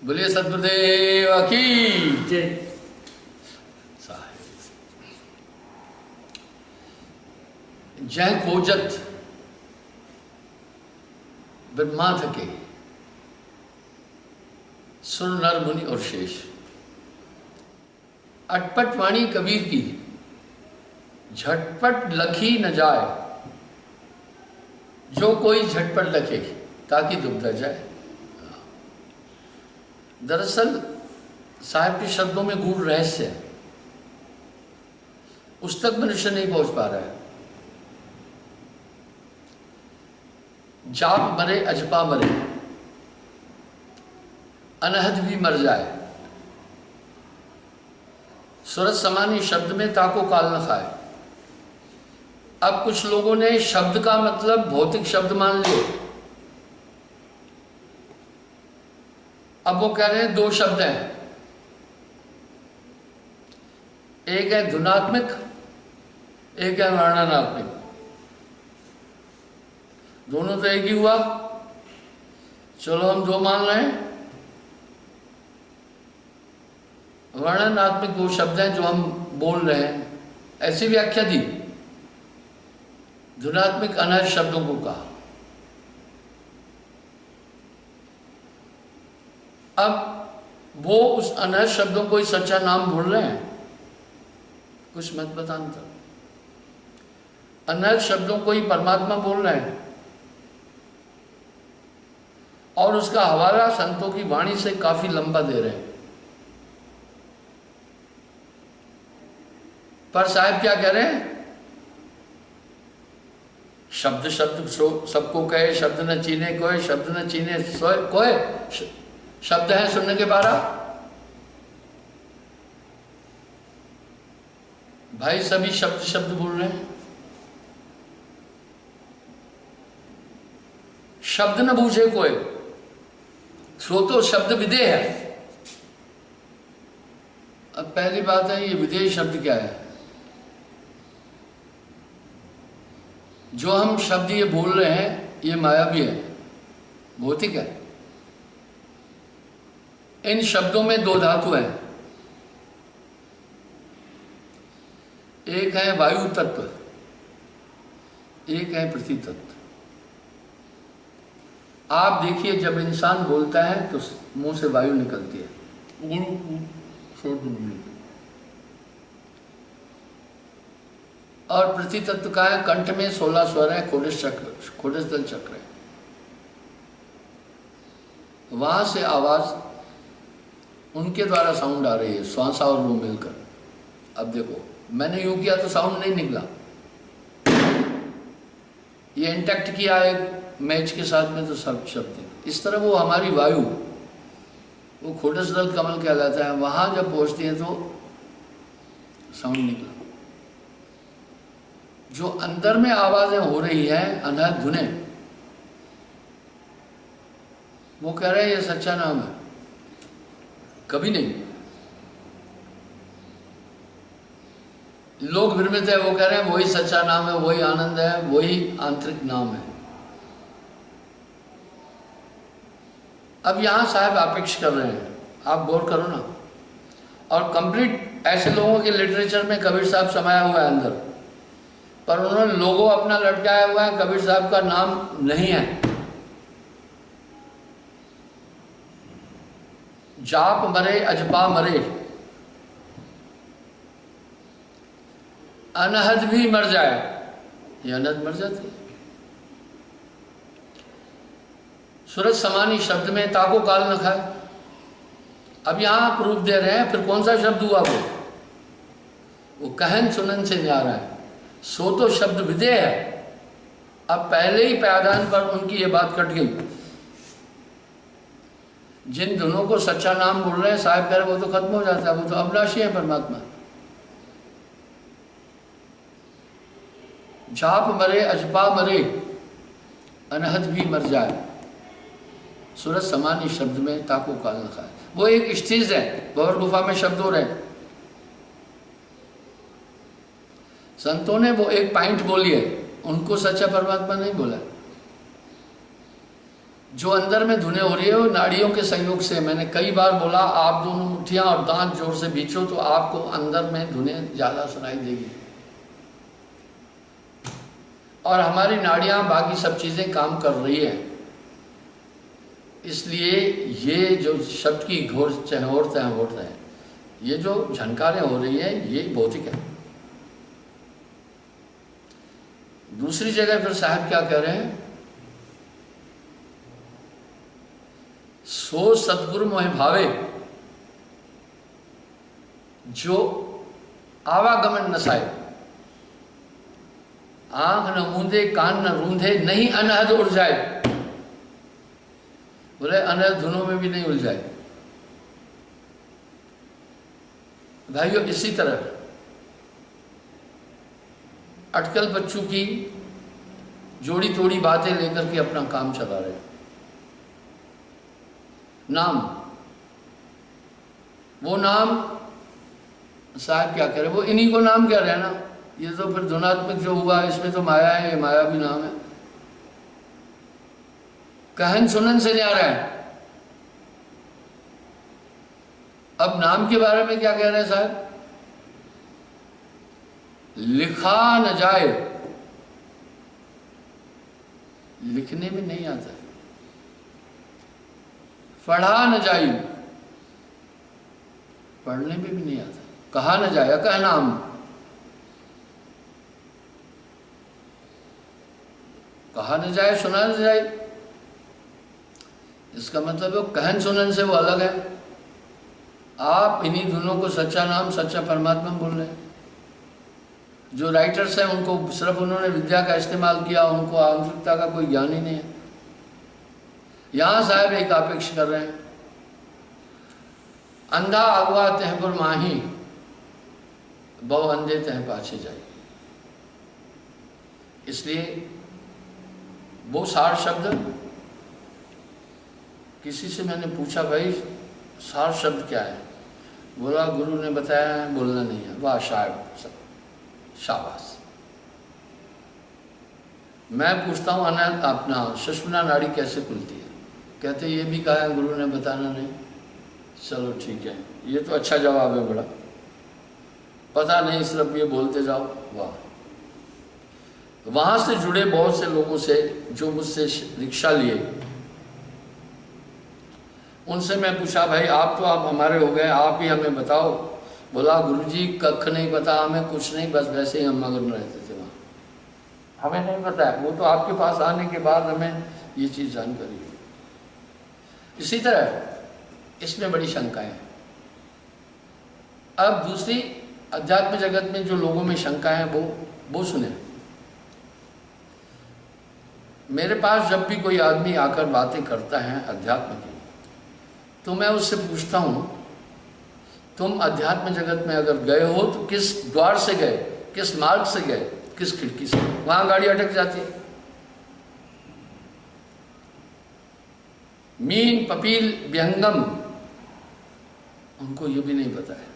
बोलिए सदगुरुदेव की जय। जय खोजत ब्रह्मा थके, सुर नर मुनि और शेष। अटपट वाणी कबीर की, झटपट लखी न जाए, जो कोई झटपट लखे ताकि दुबदा जाए। दरअसल साहब के शब्दों में गूढ़ रहस्य है, उस तक मनुष्य नहीं पहुंच पा रहा है। जाप मरे अजपा मरे, अनहद भी मर जाए, सूरज समानी शब्द में ताको काल न खाए। अब कुछ लोगों ने शब्द का मतलब भौतिक शब्द मान लिए। अब वो कह रहे हैं दो शब्द हैं, एक है धुनात्मक, एक है वर्णनात्मक। दोनों तो एक ही हुआ, चलो हम दो मान रहे हैं। वर्णनात्मक वो शब्द हैं जो हम बोल रहे हैं, ऐसी व्याख्या दी। धुनात्मक अनहद शब्दों को कहा। अब वो उस अनहद शब्दों को ही सच्चा नाम भूल रहे हैं। कुछ मत बतांतर अनहद शब्दों को ही परमात्मा बोल रहे हैं और उसका हवाला संतों की वाणी से काफी लंबा दे रहे हैं। पर साहब क्या कह रहे हैं? शब्द शब्द सबको कहे, शब्द न चीने कोय, शब्द न चीने सोए कोय। शब्द है सुनने के 12। भाई सभी शब्द शब्द बोल रहे हैं। शब्द न बूझे कोई, सो तो शब्द विदेह है। अब पहली बात है, ये विदेह शब्द क्या है? जो हम शब्द ये बोल रहे हैं ये मायावी है, भौतिक है। इन शब्दों में दो धातु हैं, एक है वायु तत्व, एक है पृथ्वी तत्व। आप देखिए जब इंसान बोलता है तो मुंह से वायु निकलती है, और पृथ्वी तत्व का है कंठ में 16 स्वर है, खोडस्थल चक्र है। वहां से आवाज उनके द्वारा साउंड आ रही है, श्वास और रूह मिलकर। अब देखो मैंने यूं किया तो साउंड नहीं निकला, ये इंटैक्ट किया एक मैच के साथ में तो सब शब्द। इस तरह वो हमारी वायु, वो खोडस्थल कमल कहलाता है, वहां जब पहुंचती है तो साउंड निकला। जो अंदर में आवाजें हो रही हैं अनहद धुने, वो कह रहे हैं ये सच्चा नाम है। कभी नहीं। लोग भ्रमित है, वो कह रहे हैं वही सच्चा नाम है, वही आनंद है, वही आंतरिक नाम है। अब यहां साहब अपेक्ष कर रहे हैं, आप गौर करो ना। और कंप्लीट ऐसे लोगों के लिटरेचर में कबीर साहब समाया हुआ है अंदर, पर उन्होंने लोगो अपना लटकाया हुआ है, कबीर साहब का नाम नहीं है। जाप मरे अजपा मरे, अनहद भी मर जाए। ये अनहद मर जाती है। सूरज समानी शब्द में ताको काल न खाए। अब यहां प्रूफ दे रहे हैं, फिर कौन सा शब्द हुआ वो कहन सुनन से न्यारा है, सो तो शब्द विदेह है। अब पहले ही पायदान पर उनकी ये बात कट गई। जिन दोनों को सच्चा नाम बोल रहे हैं साहब कह रहे वो तो खत्म हो जाता है, वो तो अविनाशी है परमात्मा। जाप मरे अजपा मरे, अनहद भी मर जाए, सूरज समानी शब्द में ताको काल न खाए। वो एक स्टेज है, भंवर गुफा में शब्द हो रहे हैं। संतों ने वो एक पॉइंट बोली है, उनको सच्चा परमात्मा नहीं बोला। जो अंदर में धुनें हो रही है वो नाड़ियों के संयोग से। मैंने कई बार बोला, आप दोनों मुट्ठियां और दांत जोर से बीचो तो आपको अंदर में धुनें ज़्यादा सुनाई देगी। और हमारी नाड़ियां बाकी सब चीज़ें काम कर रही हैं, इसलिए ये जो शब्द की घोर चहोरते हैं, ये जो झनकारें हो रही है ये भौतिक है। दूसरी जगह फिर साहब क्या कह रहे हैं, सो सतगुरु मोहि भावे, जो आवागमन नसाए, आंख न मूंदे कान न रूंधे, नहीं अनहद उड़ जाए। बोले अनहद धुनों में भी नहीं उलझाए। भाइयों, इसी तरह अटकल बच्चों की जोड़ी तोड़ी बातें लेकर के अपना काम चला रहे। नाम, वो नाम साहब क्या कह रहे, वो इन्हीं को नाम कह रहे हैं ना। ये तो फिर धुनात्मक जो हुआ इसमें तो माया है, ये माया भी नाम है। कहन सुनन से नहीं आ रहा है। अब नाम के बारे में क्या कह रहे हैं साहब, लिखा न जाए, लिखने में नहीं आता है। पढ़ा न जाए, पढ़ने में भी नहीं आता। कहा न जाए, कह नाम, कहा न जाए, सुना न जाए। इसका मतलब है कहन सुनन से वो अलग है। आप इन्हीं धुनों को सच्चा नाम, सच्चा परमात्मा बोल रहे हैं। जो राइटर्स हैं उनको सिर्फ उन्होंने विद्या का इस्तेमाल किया, उनको आंतरिकता का कोई ज्ञान ही नहीं है। यहाँ साहब एक अपेक्ष कर रहे हैं, अंधा अगवा तह पर माही, बहु अंधे तह पाछे जाए। इसलिए वो सार शब्द, किसी से मैंने पूछा भाई सार शब्द क्या है, बोला गुरु ने बताया है, बोलना नहीं है। वाह साहब, शाबाश। मैं पूछता हूँ अनंत अपना सुषुम्ना नाड़ी कैसे खुलती है, कहते ये भी कहा है गुरु ने, बताना नहीं। चलो ठीक है, ये तो अच्छा जवाब है बड़ा, पता नहीं सिर्फ ये बोलते जाओ। वाह। वहाँ से जुड़े बहुत से लोगों से जो मुझसे रिक्शा लिए, उनसे मैं पूछा भाई आप तो आप हमारे हो गए, आप ही हमें बताओ। बोला गुरुजी कख नहीं पता हमें, कुछ नहीं, बस वैसे ही हम मगन रहते थे वहाँ, हमें नहीं पता है। वो तो आपके पास आने के बाद हमें ये चीज़ जानकारी हुई। इसी तरह इसमें बड़ी शंकाएं हैं। अब दूसरी अध्यात्म जगत में जो लोगों में शंका है वो सुने। मेरे पास जब भी कोई आदमी आकर बातें करता है अध्यात्म की, तो मैं उससे पूछता हूँ तुम अध्यात्म जगत में अगर गए हो तो किस द्वार से गए, किस मार्ग से गए, किस खिड़की से। वहां गाड़ी अटक जाती है। मीन पपील व्यंगम, उनको ये भी नहीं पता है।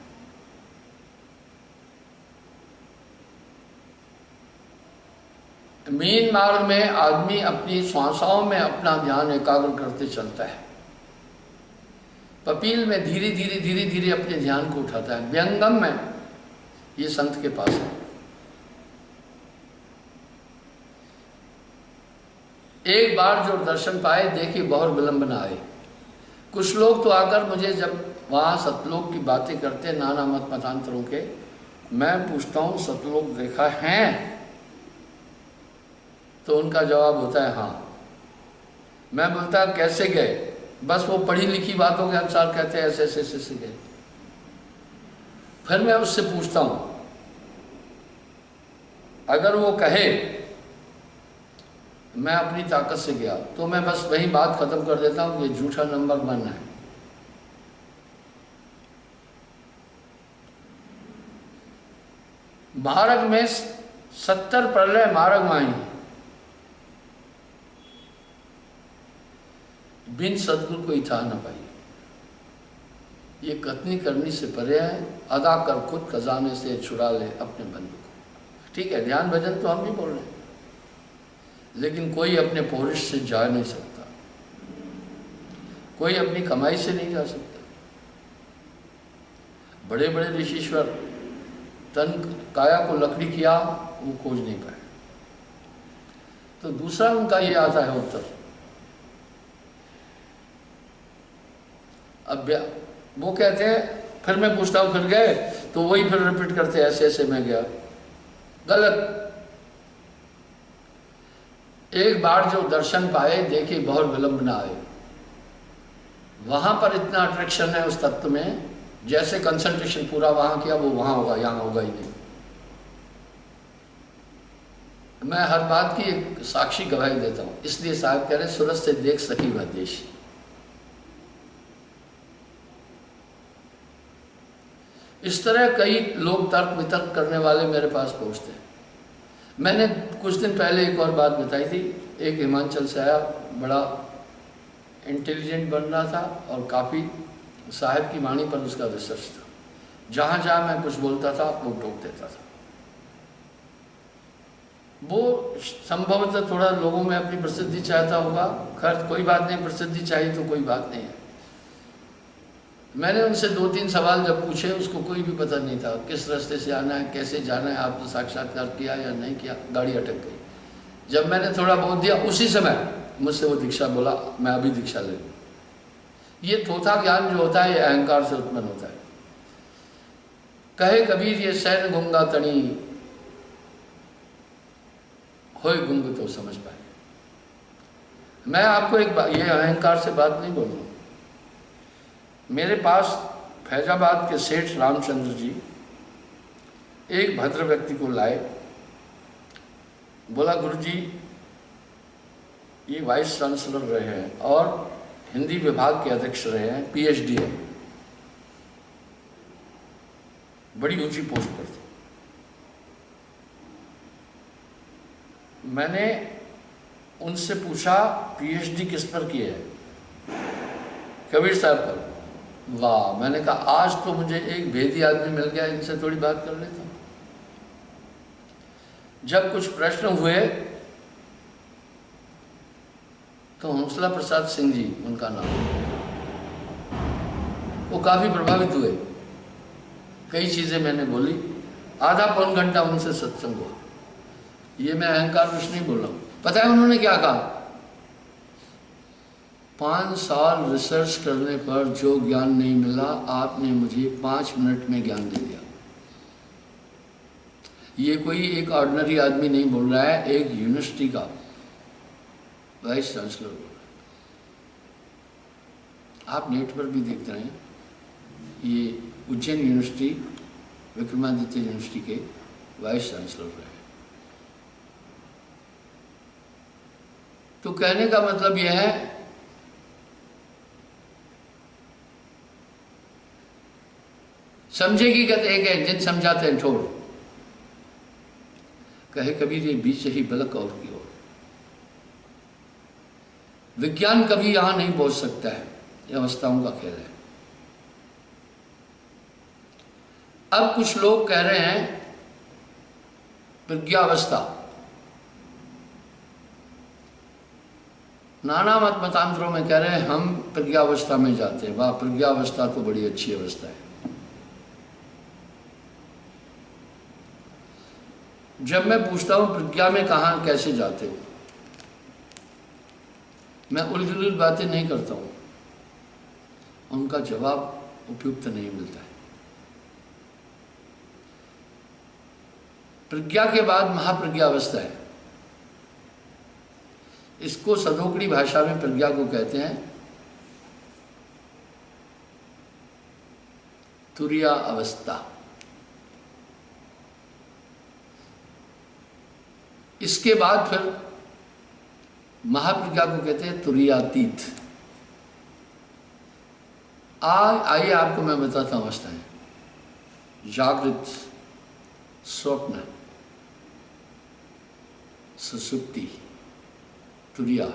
मीन मार्ग में आदमी अपनी श्वासों में अपना ध्यान एकाग्र करते चलता है। पपील में धीरे धीरे धीरे धीरे अपने ध्यान को उठाता है। व्यंगम में ये संत के पास है। एक बार जो दर्शन पाए देखिए बहुत विलंब न आए। कुछ लोग तो आकर मुझे जब वहाँ सतलोक की बातें करते हैं नाना मत मतांतरों के, मैं पूछता हूँ सतलोक देखा है, तो उनका जवाब होता है हाँ। मैं बोलता कैसे गए, बस वो पढ़ी लिखी बातों के अनुसार कहते हैं ऐसे ऐसे ऐसे गए। फिर मैं उससे पूछता हूँ, अगर वो कहे मैं अपनी ताकत से गया, तो मैं बस वही बात खत्म कर देता हूँ, ये झूठा नंबर 1 है। मार्ग में 70 प्रलय मार्ग माही, बिन सदगुरु कोई था न पाई। ये कथनी करनी से परे है। अदा कर खुद खजाने से छुड़ा ले अपने बंधु को। ठीक है, ध्यान भजन तो हम भी बोल रहे हैं, लेकिन कोई अपने पौरुष से जा नहीं सकता। कोई अपनी कमाई से नहीं जा सकता। बड़े बड़े ऋषीश्वर तन काया को लकड़ी किया, वो खोज नहीं पाए। तो दूसरा उनका ये आता है उत्तर। अब वो कहते हैं, फिर मैं पूछता हूँ फिर गए, तो वही फिर रिपीट करते हैं ऐसे ऐसे मैं गया। गलत। एक बार जो दर्शन पाए, देखे बहुत विलंब ना आए। वहां पर इतना अट्रैक्शन है उस तत्व में, जैसे कंसंट्रेशन पूरा वहां किया वो वहां होगा, यहां होगा ही नहीं। मैं हर बात की एक साक्षी गवाही देता हूं, इसलिए साहब कह रहे सूरत से देख सकी वह देश। इस तरह कई लोग तर्क वितर्क करने वाले मेरे पास पहुंचते हैं। मैंने कुछ दिन पहले एक और बात बताई थी। एक हिमाचल से आया, बड़ा इंटेलिजेंट बन रहा था और काफ़ी साहब की वाणी पर उसका रिसर्च था। जहाँ जहाँ मैं कुछ बोलता था वो टोक देता था। वो संभवतः थोड़ा लोगों में अपनी प्रसिद्धि चाहता होगा। खैर कोई बात नहीं, प्रसिद्धि चाहिए तो कोई बात नहीं है। मैंने उनसे 2-3 सवाल जब पूछे, उसको कोई भी पता नहीं था किस रास्ते से आना है, कैसे जाना है, आपने साक्षात्कार किया या नहीं किया। गाड़ी अटक गई। जब मैंने थोड़ा बहुत दिया, उसी समय मुझसे वो दीक्षा बोला, मैं अभी दीक्षा ले लूँ। ये थोथा ज्ञान जो होता है ये अहंकार से उत्पन्न होता है। कहे कबीर ये सैन गुंगा तणी होए गुंग तो समझ पाए। मैं आपको एक बात, ये अहंकार से बात नहीं बोल रहा हूँ। मेरे पास फैजाबाद के सेठ रामचंद्र जी एक भद्र व्यक्ति को लाए। बोला गुरुजी ये वाइस चांसलर रहे हैं और हिंदी विभाग के अध्यक्ष रहे हैं, पीएचडी है, बड़ी ऊंची पोस्ट पर थे। मैंने उनसे पूछा पीएचडी किस पर की है? कबीर साहब पर। वाह, मैंने कहा आज तो मुझे एक भेदी आदमी मिल गया, इनसे थोड़ी बात कर लेता हूं। जब कुछ प्रश्न हुए तो हंसला प्रसाद सिंह जी उनका नाम, वो काफी प्रभावित हुए। कई चीजें मैंने बोली, आधा पौन घंटा उनसे सत्संग हुआ। ये मैं अहंकार कुछ नहीं बोल रहा हूं। पता है उन्होंने क्या कहा? 5 साल रिसर्च करने पर जो ज्ञान नहीं मिला, आपने मुझे 5 मिनट में ज्ञान दे दिया। ये कोई एक ऑर्डिनरी आदमी नहीं बोल रहा है, एक यूनिवर्सिटी का वाइस चांसलर बोल रहा है। आप नेट पर भी देखते रहे, ये उज्जैन यूनिवर्सिटी, विक्रमादित्य यूनिवर्सिटी के वाइस चांसलर रहे। तो कहने का मतलब यह है, समझे की कहते एक है, जिन समझाते हैं छोड़। कहे कबीर ये बीच ही बलक और की ओर। विज्ञान कभी यहां नहीं पहुंच सकता है, यह अवस्थाओं का खेल है। अब कुछ लोग कह रहे हैं प्रज्ञावस्था, नाना मतांतरों में कह रहे हैं हम प्रज्ञावस्था में जाते हैं। वाह, प्रज्ञावस्था तो बड़ी अच्छी अवस्था है। जब मैं पूछता हूं प्रज्ञा में कहां कैसे जाते हो, मैं उलझुल बातें नहीं करता हूं, उनका जवाब उपयुक्त नहीं मिलता है। प्रज्ञा के बाद महाप्रज्ञावस्था है। इसको सदोकड़ी भाषा में प्रज्ञा को कहते हैं तुरिया अवस्था। इसके बाद फिर महाप्रज्ञा को कहते हैं तुरियातीत। आइए आपको मैं बताता हूं अवस्थाएं। जागृत, स्वप्न, सुसुप्ति, तुरिया,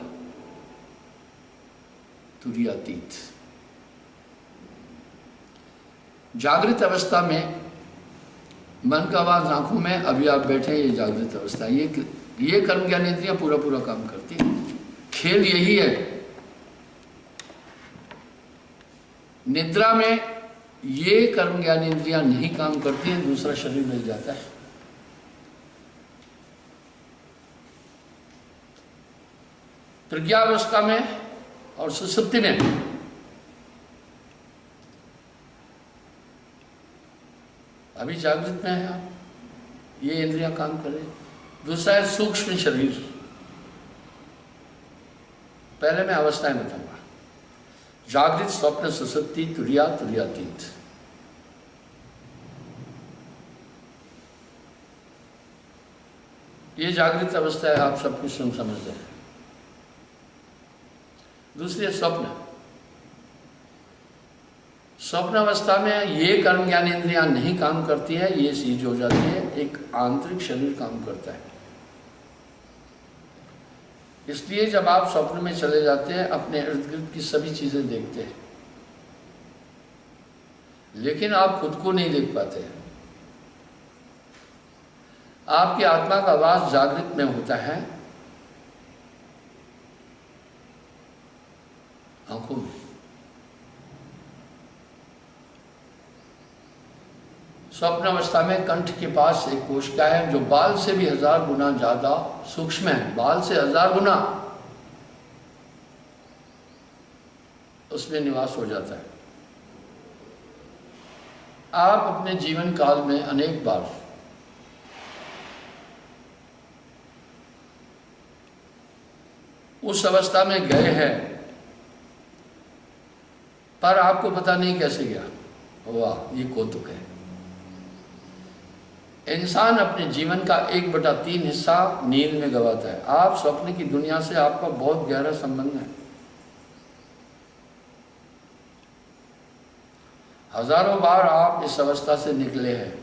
तुरियातीत। जागृत अवस्था में मन का आवाज आंखों में, अभी आप बैठे, ये जागृत अवस्था। ये कर्म ज्ञान इंद्रियां पूरा काम करती है। खेल यही है निद्रा में ये कर्म ज्ञान इंद्रियां नहीं काम करती हैं, दूसरा शरीर मिल जाता है। प्रज्ञावस्था में और सुषुप्ति में अभी जागृत में है आप, ये इंद्रियां काम करें। दूसरा है सूक्ष्म शरीर। पहले मैं अवस्थाएं बताऊंगा, जागृत, स्वप्न, सुषुप्ति, तुरिया, तुरियातीत। ये जागृत अवस्था है, आप सब कुछ समझते हैं। दूसरी है स्वप्न। स्वप्न अवस्था में ये कर्म ज्ञान इंद्रियां नहीं काम करती है, ये चीज हो जाती है, एक आंतरिक शरीर काम करता है। इसलिए जब आप स्वप्न में चले जाते हैं, अपने इर्द गिर्द की सभी चीजें देखते हैं, लेकिन आप खुद को नहीं देख पाते। आपकी आत्मा का वास जागृत में होता है, आंखों में। स्वप्न अवस्था में कंठ के पास एक कोशिका है जो बाल से भी 1000 गुना ज्यादा सूक्ष्म है, बाल से 1000 गुना उसमें निवास हो जाता है। आप अपने जीवन काल में अनेक बार उस अवस्था में गए हैं, पर आपको पता नहीं कैसे गया। वाह, ये कौतुक है। इंसान अपने जीवन का 1/3 हिस्सा नींद में गवाता है। आप स्वप्न की दुनिया से आपका बहुत गहरा संबंध है। हजारों बार आप इस अवस्था से निकले हैं,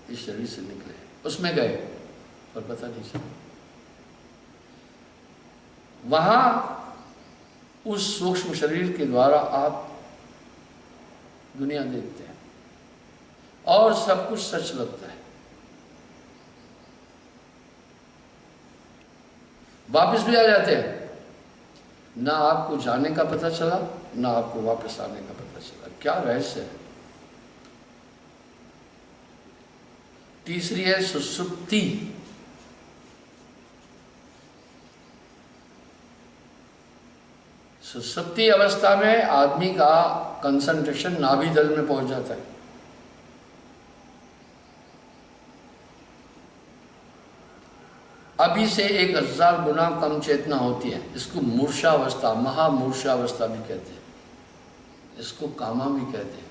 इस शरीर से निकले, उसमें गए और पता नहीं चला। वहां उस सूक्ष्म शरीर के द्वारा आप दुनिया देखते हैं और सब कुछ सच लगता है। वापस भी आ जाते हैं, ना आपको जाने का पता चला, ना आपको वापस आने का पता चला। क्या रहस्य है। तीसरी है सुषुप्ति। सुषुप्ति अवस्था में आदमी का कंसंट्रेशन नाभि तल में पहुंच जाता है। अभी से 1000 गुना कम चेतना होती है। इसको मूर्छावस्था, महामूर्छावस्था भी कहते हैं, इसको कामा भी कहते हैं,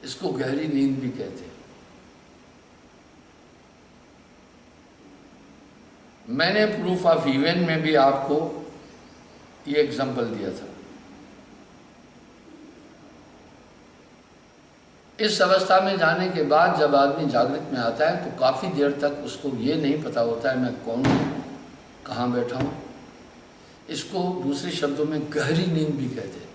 इसको गहरी नींद भी कहते हैं। मैंने प्रूफ ऑफ इवेंट में भी आपको ये एग्जांपल दिया था। इस अवस्था में जाने के बाद जब आदमी जागृत में आता है तो काफ़ी देर तक उसको ये नहीं पता होता है मैं कौन हूँ, कहाँ बैठा हूँ। इसको दूसरे शब्दों में गहरी नींद भी कहते हैं।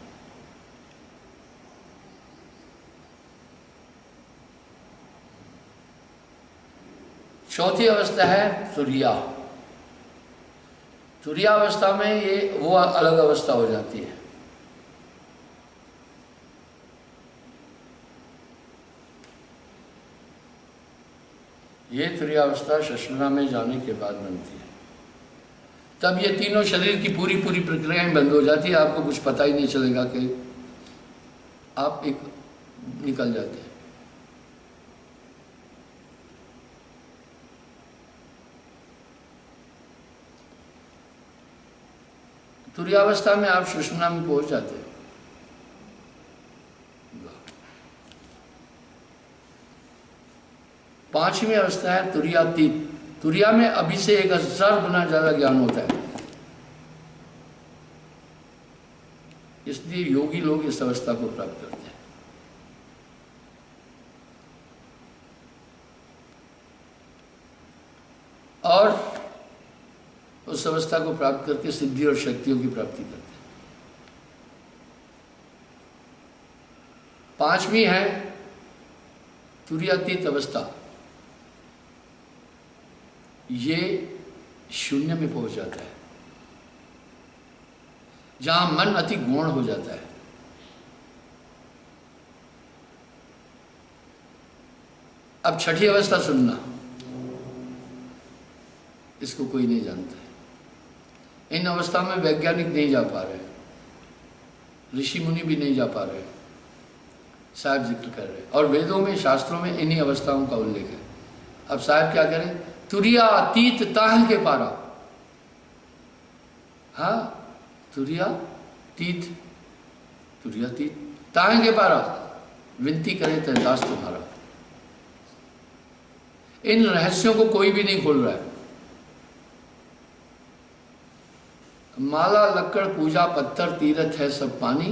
चौथी अवस्था है तुरिया। तुरिया अवस्था में ये वो अलग अवस्था हो जाती है। ये तुरियावस्था सुषुम्ना में जाने के बाद बनती है। तब ये तीनों शरीर की पूरी प्रक्रियाएं बंद हो जाती है। आपको कुछ पता ही नहीं चलेगा कि आप एक निकल जाते हैं। तुरियावस्था में आप सुषुम्ना में पहुंच जाते हैं। पांचवी अवस्था है तुरियातीत। तुरिया में अभी से 1000 गुना ज्यादा ज्ञान होता है। इसलिए योगी लोग इस अवस्था को प्राप्त करते हैं। और उस अवस्था को प्राप्त करके सिद्धि और शक्तियों की प्राप्ति करते हैं। पांचवी है तुरियातीत अवस्था। ये शून्य में पहुंच जाता है, जहां मन अति गौण हो जाता है। अब छठी अवस्था सुनना, इसको कोई नहीं जानता है। इन अवस्था में वैज्ञानिक नहीं जा पा रहे, ऋषि मुनि भी नहीं जा पा रहे, साहब जिक्र कर रहे, और वेदों में शास्त्रों में इन्हीं अवस्थाओं का उल्लेख है। अब साहब क्या करें? तुरिया तीत ताहल के पारा। हाँ, तुरिया तीत, तुरिया तीत ताहल के पारा, विनती करे तहदास तुम्हारा। इन रहस्यों को कोई भी नहीं खोल रहा है। माला लक्कड़ पूजा पत्थर तीरथ है सब पानी,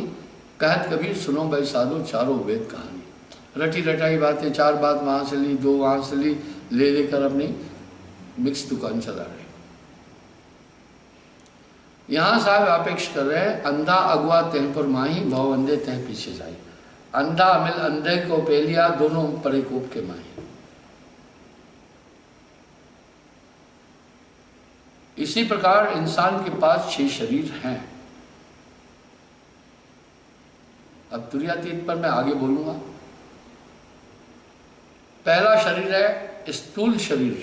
कहत कबीर सुनो भाई साधो चारों वेद कहानी। रटी रटाई बातें, चार बात वहां से ली, दो वहां से ली, ले लेकर अपनी मिक्स दुकान चला रहे। यहां साहब अपेक्ष कर रहे हैं, अंधा अगुआ तह पर माही, भाव अंधे तह पीछे जाई। अंधा मिल अंधे को पेलिया, दोनों परे कोप के माही। इसी प्रकार इंसान के पास 6 शरीर हैं। अब तुर्यातीत पर मैं आगे बोलूंगा। पहला शरीर है स्थूल शरीर,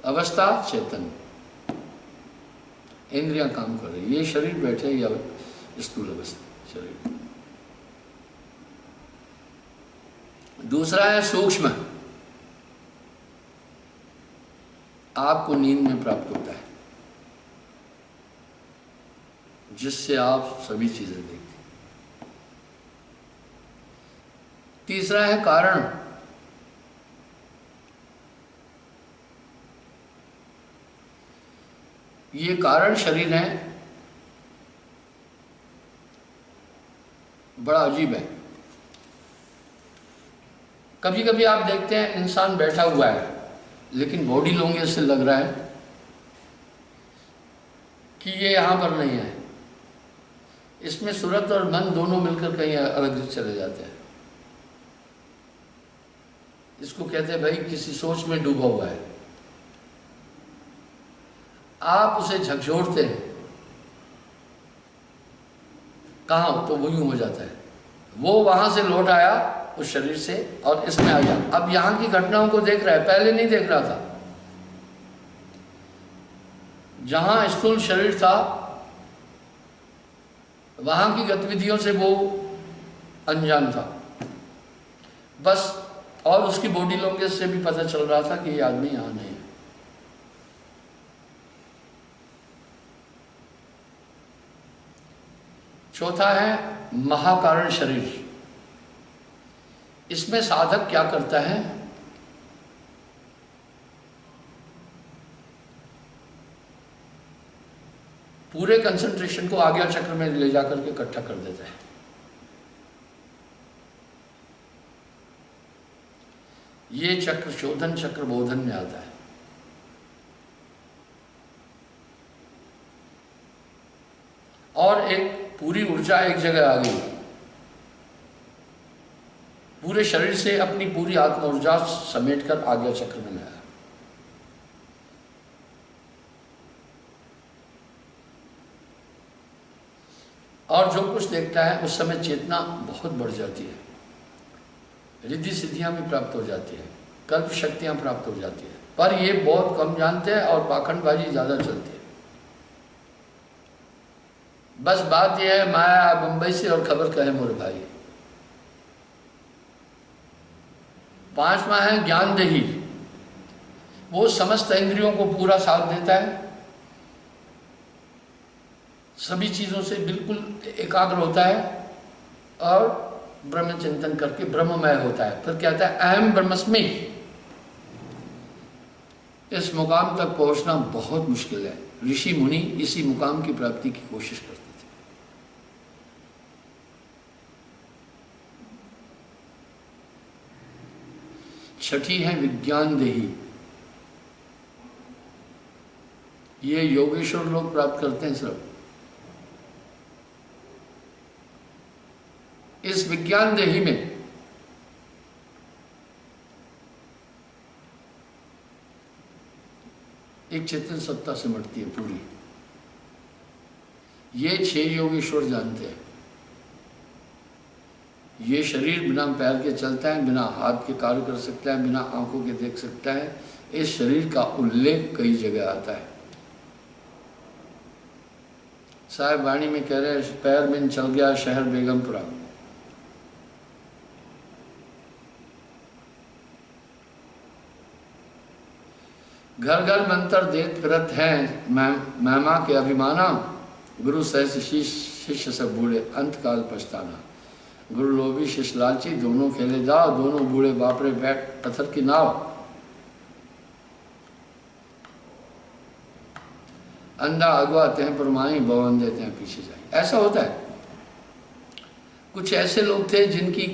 अवस्था चेतन, इंद्रियां काम कर रही, ये शरीर बैठे या स्थूल अवस्था शरीर। दूसरा है सूक्ष्म, आपको नींद में प्राप्त होता है, जिससे आप सभी चीजें देखते हैं। तीसरा है कारण, ये कारण शरीर है, बड़ा अजीब है। कभी कभी आप देखते हैं इंसान बैठा हुआ है, लेकिन बॉडी लैंग्वेज से लग रहा है कि ये यहां पर नहीं है। इसमें सूरत और मन दोनों मिलकर कहीं अलग चले जाते हैं। इसको कहते हैं भाई किसी सोच में डूबा हुआ है। आप उसे झकझोरते हैं, कहाँ, तो वो यूं हो जाता है। वो वहां से लौट आया उस शरीर से और इसमें आ गया। अब यहां की घटनाओं को देख रहा है, पहले नहीं देख रहा था। जहां स्थूल शरीर था वहां की गतिविधियों से वो अनजान था बस, और उसकी बॉडी लैंग्वेज से भी पता चल रहा था कि ये आदमी यहां नहीं है। चौथा है महाकारण शरीर। इसमें साधक क्या करता है? पूरे कंसंट्रेशन को आज्ञा चक्र में ले जाकर के इकट्ठा कर देता है। ये चक्र शोधन चक्र बोधन में आता है। और एक पूरी ऊर्जा एक जगह आ गई, पूरे शरीर से अपनी पूरी आत्म ऊर्जा समेटकर आज्ञा चक्र में लाया। और जो कुछ देखता है उस समय चेतना बहुत बढ़ जाती है, रिद्धि सिद्धियां भी प्राप्त हो जाती है, कल्प शक्तियां प्राप्त हो जाती है। पर ये बहुत कम जानते हैं और पाखंडबाजी ज्यादा चलती है। बस बात यह है, माया मुंबई से और खबर कहे मोरे भाई। पांचवा है ज्ञानदेही। वो समस्त इंद्रियों को पूरा साथ देता है, सभी चीजों से बिल्कुल एकाग्र होता है और ब्रह्म चिंतन करके ब्रह्ममय होता है। फिर कहता है अहम ब्रह्मस्मि। इस मुकाम तक पहुंचना बहुत मुश्किल है। ऋषि मुनि इसी मुकाम की प्राप्ति की कोशिश करते थे। छठी है विज्ञान देही। ये योगेश्वर लोग प्राप्त करते हैं सिर्फ। इस विज्ञान देही में एक चेतन सत्ता सिमटती है पूरी। ये 6 योगेश्वर जानते हैं। ये शरीर बिना पैर के चलता है, बिना हाथ के कार्य कर सकता है, बिना आंखों के देख सकता है। इस शरीर का उल्लेख कई जगह आता है। साहब वाणी में कह रहे हैं, पैर बिन चल गया शहर बेगमपुरा। घर घर मंत्र देत फिरत हैं महिमा के अभिमाना, गुरु सहस शिष्य सब बूढ़े अंत काल पछताना। गुरु लोभी शिष्य लालची, दोनों खेले दाव, दोनों बूढ़े बापरे बैठ पत्थर की नाव। अंधा अगवा तह परमाई, भवन देते हैं पीछे जाए। ऐसा होता है। कुछ ऐसे लोग थे जिनकी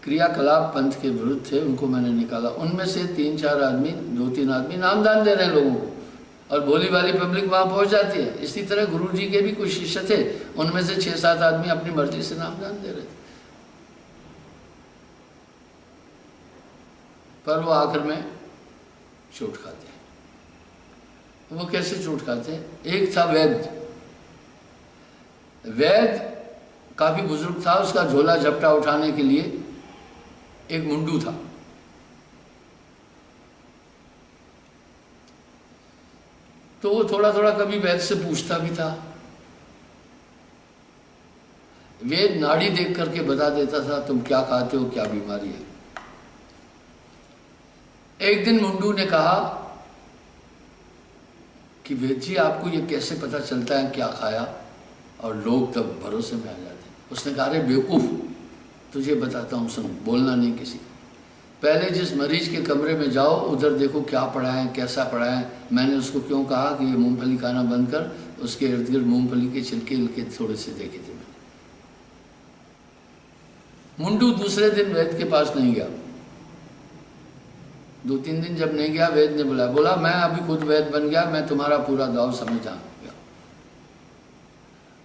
क्रियाकलाप पंथ के विरुद्ध थे, उनको मैंने निकाला। उनमें से 3-4 आदमी, 2-3 आदमी नामदान दे रहे हैं लोगों को, और भोली वाली पब्लिक वहां पहुंच जाती है। इसी तरह गुरु जी के भी कुछ शिष्य थे, उनमें से 6-7 आदमी अपनी मर्जी से नामदान दे रहे थे, पर वो आखिर में चोट खाते हैं। वो कैसे चोट खाते हैं? एक था वैद काफी बुजुर्ग था, उसका झोला झपटा उठाने के लिए एक मुंडू था। तो वो थोड़ा थोड़ा कभी वैद से पूछता भी था। वेद नाड़ी देख करके बता देता था तुम क्या खाते हो, क्या बीमारी है। एक दिन मुंडू ने कहा कि वेद जी आपको ये कैसे पता चलता है क्या खाया? और लोग तब भरोसे में आ जाते। उसने कहा, अरे बेवकूफ, तुझे बताता हूँ, सुन, बोलना नहीं किसी को। पहले जिस मरीज के कमरे में जाओ उधर देखो क्या पड़ा है, कैसा पड़ा है। मैंने उसको क्यों कहा कि ये मूंगफली खाना बंद कर, उसके इर्द गिर्द मूंगफली के छिलके थोड़े से देखे थे मैंने। मुंडू दूसरे दिन वैद्य के पास नहीं गया। 2-3 दिन जब नहीं गया, वैद्य ने बोला मैं अभी खुद वैद्य बन गया, मैं तुम्हारा पूरा दाव समझ जान गया।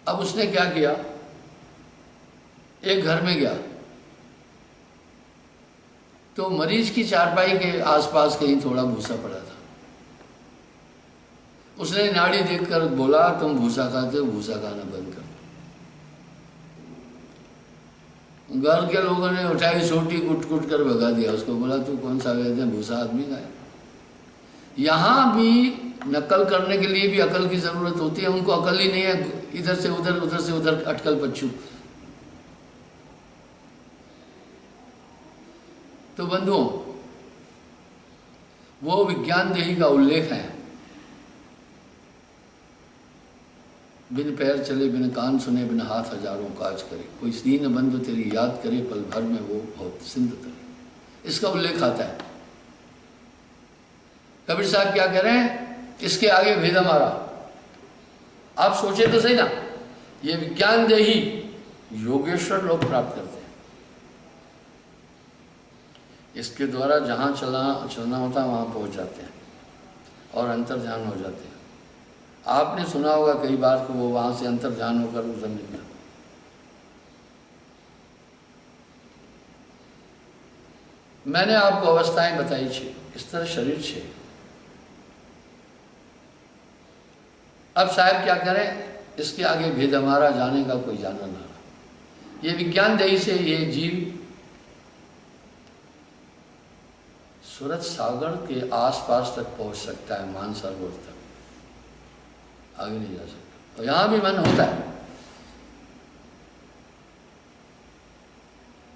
अब उसने क्या किया, एक घर में गया तो मरीज की चारपाई के आसपास कहीं थोड़ा भूसा पड़ा था। उसने नाड़ी देखकर बोला तुम भूसा खाते हो, भूसा खाना बंद कर दो। घर के लोगों ने उठाई सोटी, कुट कर भगा दिया उसको। बोला तू कौन सा वैद्य है, भूसा आदमी का है। यहां भी नकल करने के लिए भी अकल की जरूरत होती है। उनको अकल ही नहीं है, इधर से उधर अटकल पच्चू। तो बंधुओं, वो विज्ञान देही का उल्लेख है। बिन पैर चले, बिन कान सुने, बिन हाथ हजारों काज करे, कोई दीन बंधु तेरी याद करे, पल भर में वो बहुत सिंध तरे। इसका उल्लेख आता है। कबीर साहब क्या कह रहे हैं, इसके आगे भेद हमारा। आप सोचे तो सही ना, ये विज्ञान देही योगेश्वर लोग प्राप्त करते हैं। इसके द्वारा जहाँ चलना होता है वहाँ पहुँच जाते हैं और अंतर ध्यान हो जाते हैं। आपने सुना होगा कई बार कि वो वहाँ से अंतर ध्यान होकर उधर निकला। मैंने आपको अवस्थाएं बताई छे, इस तरह शरीर छे। अब साहब क्या करें, इसके आगे भेद हमारा, जाने का कोई जाना ना। ये विज्ञान देही से ये जीव सूरत सागर के आसपास तक पहुंच सकता है, मानसरोवर तक, आगे नहीं जा सकता। और यहां भी मन होता है।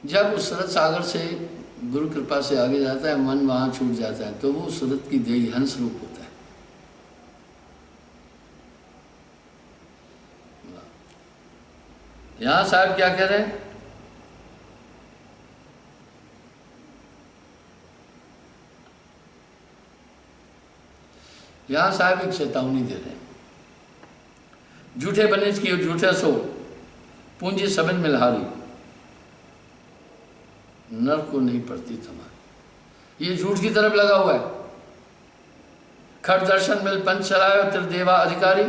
जब उस सूरत सागर से गुरु कृपा से आगे जाता है, मन वहां छूट जाता है, तो वो सूरत की देही हंस रूप होता है। यहां साहब क्या कह रहे हैं, यहां साहब एक चेतावनी दे रहे हैं। झूठे बनिज की झूठे सो, पूंजी सबन मिलहारी, नर को नहीं पड़ती तुम्हारी। ये झूठ की तरफ लगा हुआ है। खट दर्शन मिल पंच चलायो त्रिदेवा अधिकारी।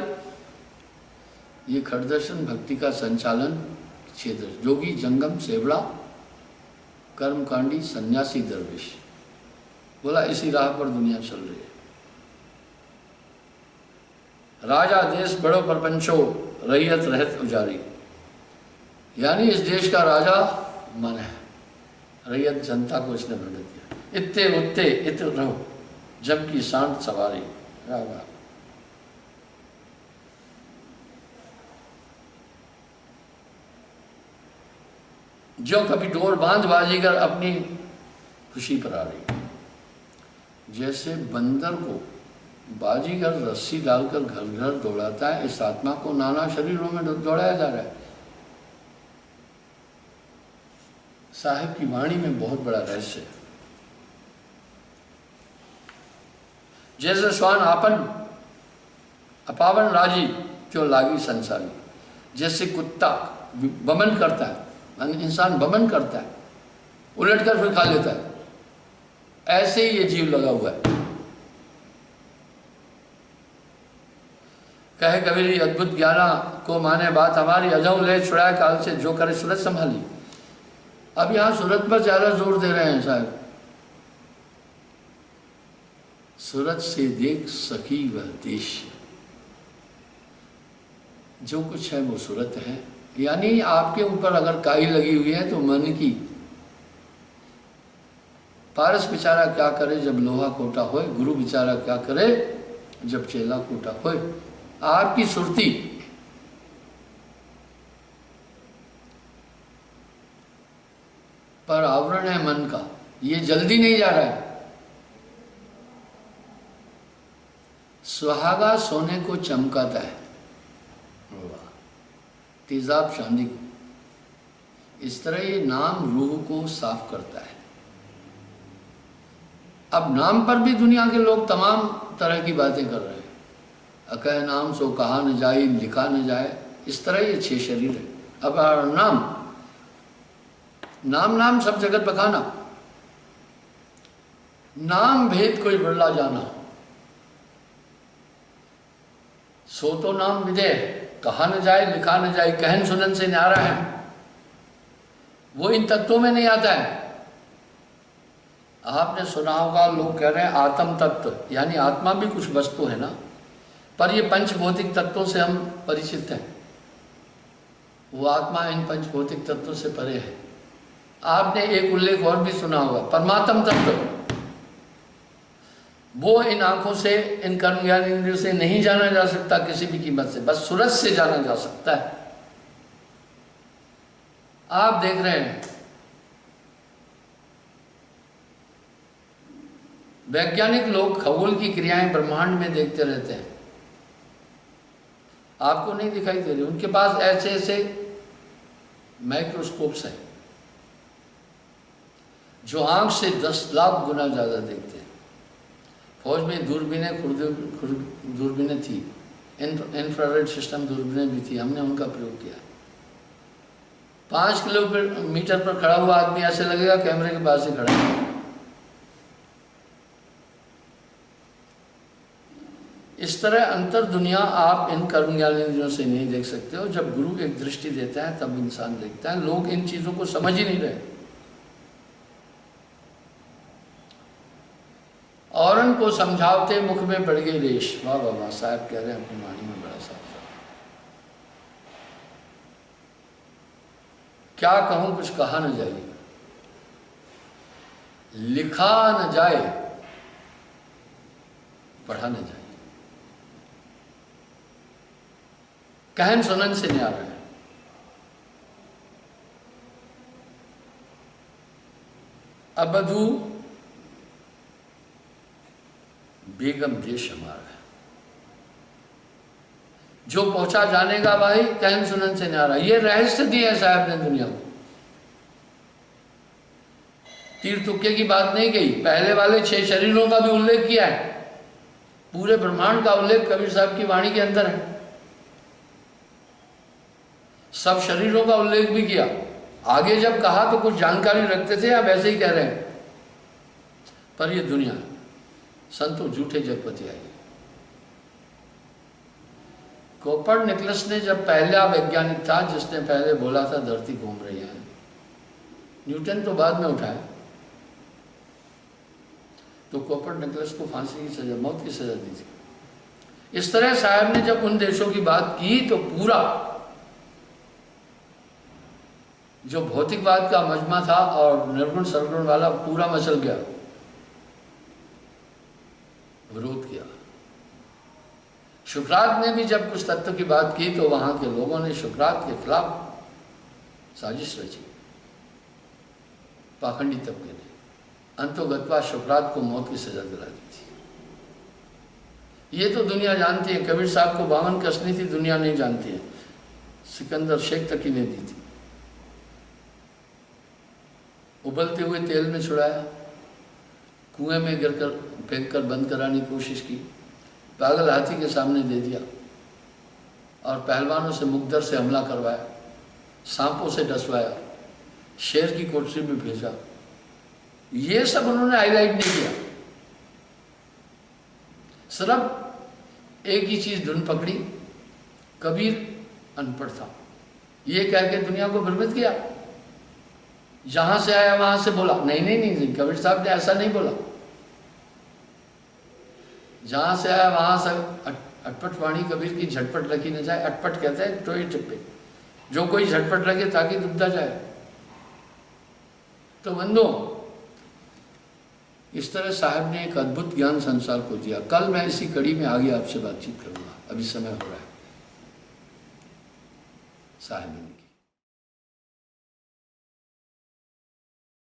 ये खट दर्शन भक्ति का संचालन क्षेत्र, जोगी जंगम सेवड़ा कर्मकांडी सन्यासी दरवेश। बोला इसी राह पर दुनिया चल रही है। राजा देश बड़ो परपंचो, रैयत रहत उजारी। यानी इस देश का राजा मन है, रैयत जनता को इसने भ्रमित किया। इत्ते उत्ते इत रहो जब की सांड सवारी। जो कभी डोर बांध बाजीगर अपनी खुशी पर आ रही। जैसे बंदर को बाजीगर रस्सी डालकर घर घर दौड़ाता है, इस आत्मा को नाना शरीरों में दौड़ाया जा रहा है। साहिब की वाणी में बहुत बड़ा रहस्य है। जैसे स्वान आपन अपावन राजी क्यों लागी संसारी। जैसे कुत्ता बमन करता है, इंसान बमन करता है, उलट कर फिर खा लेता है, ऐसे ही ये जीव लगा हुआ है। कहे कबीर अद्भुत ज्ञाना को माने बात हमारी, अजऊ ले छुड़ाए काल से जो करे सूरत संभाली। अब यहां सूरत पर ज्यादा जोर दे रहे हैं साहब। सूरत से देख सखी वह देश, जो कुछ है वो सूरत है। यानी आपके ऊपर अगर काई लगी हुई है तो मन की। पारस बेचारा क्या करे जब लोहा कोटा होए, गुरु बेचारा क्या करे जब चेला कोटा होए। आपकी सुरती पर आवरण है मन का, ये जल्दी नहीं जा रहा है। सुहागा सोने को चमकाता है, तेजाब चांदी को। इस तरह ये नाम रूह को साफ करता है। अब नाम पर भी दुनिया के लोग तमाम तरह की बातें कर रहे हैं। अकह नाम सो कहा न जाए, लिखा न जाए, इस तरह ये 6 शरीर है। अब नाम नाम नाम सब जगत बखाना, नाम भेद कोई बदला जाना। सो तो नाम विदे, कहा न जाए लिखा न जाए, कहन सुनन से न्यारा है, वो इन तत्वों में नहीं आता है। आपने सुना होगा लोग कह रहे हैं आत्म तत्व, यानी आत्मा भी कुछ वस्तु है ना, पर ये पंच भौतिक तत्वों से हम परिचित हैं। वो आत्मा इन पंच भौतिक तत्वों से परे है। आपने एक उल्लेख और भी सुना होगा, परमात्म तत्व। वो इन आंखों से, इन कर्म ज्ञान इंद्रियों से नहीं जाना जा सकता किसी भी कीमत से, बस सूरज से जाना जा सकता है। आप देख रहे हैं वैज्ञानिक लोग खगोल की क्रियाएं ब्रह्मांड में देखते रहते हैं, आपको नहीं दिखाई दे रही। उनके पास ऐसे ऐसे माइक्रोस्कोप्स हैं जो आंख से 10 लाख गुना ज्यादा देखते हैं। फौज में दूरबीनें दूरबीनें थी, इंफ्रारेड सिस्टम दूरबीनें भी थी, हमने उनका प्रयोग किया। 5 किलोमीटर पर खड़ा हुआ आदमी ऐसे लगेगा कैमरे के पास ही खड़ा है। इस तरह अंतर दुनिया आप इन कर्म ज्ञान इंद्रियों से नहीं देख सकते हो। जब गुरु एक दृष्टि देता है तब इंसान देखता है। लोग इन चीजों को समझ ही नहीं रहे। औरन को समझावते मुख में पड़ गई रेश। वाह वाह वाह, साहब कह रहे हैं अपनी वाणी में बड़ा साफ। क्या कहूं कुछ कहा न जाए, लिखा न जाए, पढ़ा न जाए, कहन सुनन से न्यारा है। अबधू बेगम देश हमारा है, जो पहुंचा जाने का भाई कहन सुनन से न्यारा। ये रहस्य दिया है साहब ने दुनिया को। तीर तुक्के की बात नहीं कही, पहले वाले 6 शरीरों का भी उल्लेख किया है। पूरे ब्रह्मांड का उल्लेख कबीर साहब की वाणी के अंदर है। सब शरीरों का उल्लेख भी किया। आगे जब कहा तो कुछ जानकारी रखते थे, अब ऐसे ही कह रहे हैं। पर ये दुनिया संतो झूठे जगपति आई। कोपरनिकस ने जब पहला वैज्ञानिक था जिसने पहले बोला था धरती घूम रही है। न्यूटन तो बाद में उठाया। तो कोपरनिकस को फांसी की सजा, मौत की सजा दी थी। इस तरह साहब ने जब उन देशों की बात की तो पूरा जो भौतिकवाद का मजमा था और निर्गुण सरगुण वाला पूरा मचल गया, विरोध किया। शुक्रात ने भी जब कुछ तत्व की बात की तो वहां के लोगों ने शुक्रात के खिलाफ साजिश रची, पाखंडी तबके ने। अंतोगत्वा शुक्रात को मौत की सजा दिला दी थी। ये तो दुनिया जानती है। कबीर साहब को 52 कसनी थी, दुनिया नहीं जानती है। सिकंदर शेख तकी ने दी थी। उबलते हुए तेल में छुड़ाया, कुएं में गिरकर फेंक कर बंद कराने की कोशिश की, पागल हाथी के सामने दे दिया और पहलवानों से मुकद्दर से हमला करवाया, सांपों से डसवाया, शेर की कोठरी में भेजा। ये सब उन्होंने हाईलाइट नहीं किया। सिर्फ एक ही चीज धुन पकड़ी, कबीर अनपढ़ था, ये कह के दुनिया को भ्रमित किया। जहां से आया वहां से बोला। नहीं नहीं नहीं, कबीर साहब ने ऐसा नहीं बोला। जहां से आया वहां से अटपट वाणी कबीर की झटपट लगी न जाए। अटपट कहते हैं टोए टिप्पे, जो कोई झटपट लगे ताकि दुबदा जाए। तो बंदो, इस तरह साहब ने एक अद्भुत ज्ञान संसार को दिया। कल मैं इसी कड़ी में आगे आपसे बातचीत करूंगा, अभी समय हो रहा है साहब ने।